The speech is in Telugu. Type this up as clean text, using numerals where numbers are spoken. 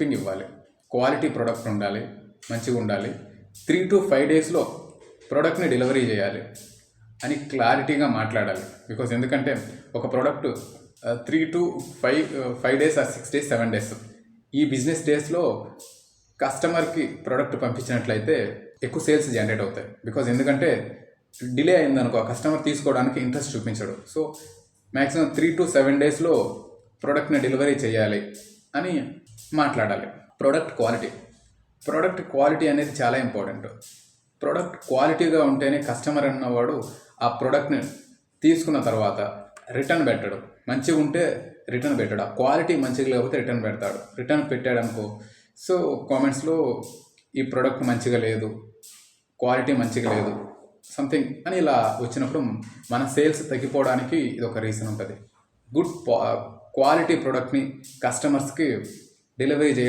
షిప్పింగ్ ఇవ్వాలి, క్వాలిటీ ప్రోడక్ట్ ఉండాలి, మంచిగా ఉండాలి, 3 to 5 డేస్లో ప్రోడక్ట్ని డెలివరీ చేయాలి అని క్లారిటీగా మాట్లాడాలి. బికాజ్ ఎందుకంటే ఒక product 3 to 5 days or 6 days 7 days ఈ బిజినెస్ డేస్లో కస్టమర్కి ప్రోడక్ట్ పంపించినట్లయితే ఎక్కువ సేల్స్ జనరేట్ అవుతాయి. బికాజ్ ఎందుకంటే డిలే అయిందనుకో కస్టమర్ తీసుకోవడానికి ఇంట్రెస్ట్ చూపించడు. సో మ్యాక్సిమం 3 to 7 డేస్లో ప్రోడక్ట్ని డెలివరీ చేయాలి అని మాట్లాడాలి. ప్రోడక్ట్ క్వాలిటీ అనేది చాలా ఇంపార్టెంట్. ప్రోడక్ట్ క్వాలిటీగా ఉంటేనే కస్టమర్ అన్నవాడు ఆ ప్రోడక్ట్ని తీసుకున్న తర్వాత రిటర్న్ పెట్టడు. మంచిగా ఉంటే రిటర్న్ పెట్టాడు, ఆ క్వాలిటీ మంచిగా లేకపోతే రిటర్న్ పెడతాడు. రిటర్న్ పెట్టాడు అనుకో, సో కామెంట్స్లో ఈ ప్రోడక్ట్ మంచిగా లేదు, క్వాలిటీ మంచిగా లేదు, సంథింగ్ అని ఇలా వచ్చినప్పుడు మన సేల్స్ తగ్గిపోవడానికి ఇది ఒక రీజన్ ఉంటుంది. గుడ్ క్వాలిటీ ప్రోడక్ట్ని కస్టమర్స్కి డెలివరీ